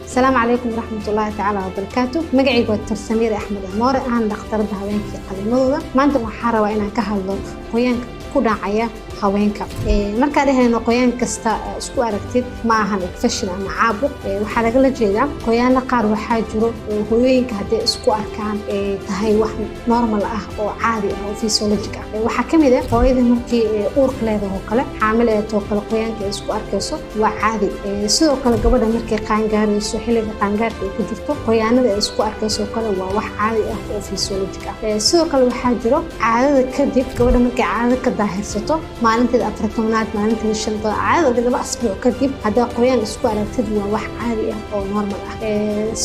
السلام عليكم ورحمة الله تعالى وبركاته. مقعي دكتور سمير أحمد المور أنا دكتور هaweenka qalimada maanta waxaan rabaa inaan ka hadlo qoyaanka ku dhacaya haweenka marka dhahayno qoyaan kasta isku aragtid ma ahan infection ama caabuq waxa laga la jeedaa qoyaanka qaar waxa jiro hooyooyinka hadii isku arkaan tahay wax normal ah oo caadi ah oo physiologic ah waxa kamid ah hooyada markii uurka leedahay kale xaamil ee too kale qoyaanka isku arkayso waa caadi sidoo kale gabadha markay qaan gaarayso xilliga qaan gaarka ay ku jirto qoyaanada isku arkayso kale waa wax caadi ah oo physiologic ah sidoo kale waxa jiro caadada kadib gabadha markay caadada ka daahirsato maalinteed afartanaad maalinteed shanta caadada laba asbuuc kadib hadaa qoyaan isku aragtid waa wax caadi ah oo normal ah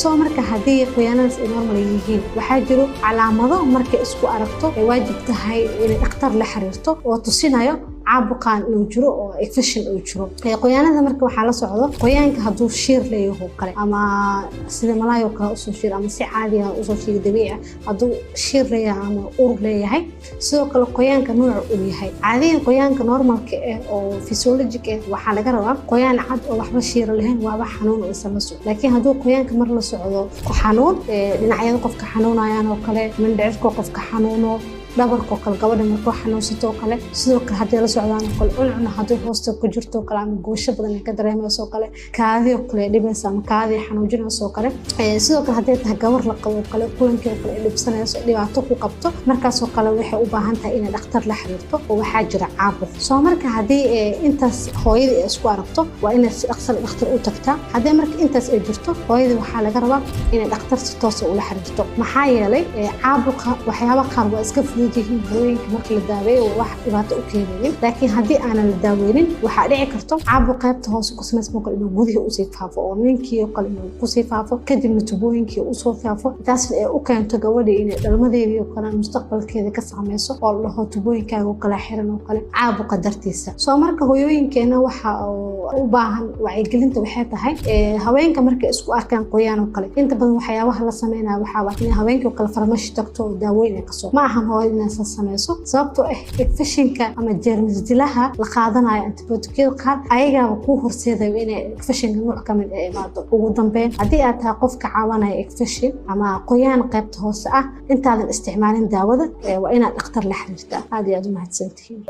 soo marka hadii qoyaanadaas ay normal yihiin waxa jiro calaamado markay isku aragto ay waajib tahay in dhakhtar la xiriirto oo tusinayo caabuqan inuu jiro oo infection uu jiro qoyaanada marka waxa la socdo qoyaanka haduu shiir leeyahay kale ama sida malaayo kale u soo shiir ama si caadi ah u soo shiir dabiici haduu shiir leeyahay ama ur leeyahay sidoo kale qoyaanka nooc uu yahay caadiyan qoyaanka normalka ah oo physiologic ah waxa laga rabaa qoyaan cad oo waxba shiir lahayn waa wax xanuun oo samaso laakiin haduu qoyaanka mar la socdo xanuun dhinacyada qofka xanuunayaan oo kale mindhicirka qofka xanuuno dhabarka kale gabadha markuu xanuunsato kale sidoo kale hadii la socdaan kale cunna hadii hoosta ku jirto kale ama goosho badan ka dareemayso kale kaadi kale dhibaysa ama kaadi xanuujinayso kale sidoo kale hadii tahay gabar la qabo kale kulankeeda kale dhibsanayso dhibaato ku qabto markaas oo kale waxay u baahan tahay in dhakhtar la xiriirto oo waxa jira caabuq soo marka hadii intaas hooyada isku aragto waa in si dhakhtar u tagtaa hadii marka intaas ay jirto hooyada waxa laga rabaa in dhakhtar si toos ah u la xiriirto maxaa yeelay caabuqa waxyaabo qaar waa iska yihiin hooyinka marka la daaweeyo wax dhibaato u keenayn laakiin hadii aan la daaweynin waxa dhici karto caabuq qaybta hoose ku sameysmo kale inuu gudaha u sii faafo oo ninkii kale inuu ku sii faafo kadibna tubooyinkii u soo faafo taas ay u keento gabadha inay dhalmadeedii oo kale mustaqbalkeeda ka saameyso oo la dhaho tubooyinkaaga oo kala xiran oo kale caabuqa dartiisa soo marka hooyooyinkeena waxa u baahan wacyigelinta waxay tahay haweenka markay isku arkaan qoyaan oo kale inta badan waxyaabaha la sameeynaa waxa in haweenka kale farmashi tagto daaweyn ay qaso ma ahan hooyada samayso sababtoo ah infectionka ama jeermis dilaha la qaadanayo antibiyootikada qaar ayaga ku horseedayo in infectionka nooc kamid ah imaado ugu dambeyn hadii aad tahay qof ka caawinaya infection ama qoyaan qaybta hoose ah intaadan isticmaalin daawada waa inaad dhakhtar la xiriirtaa aad iyo aad u mahadsantihiin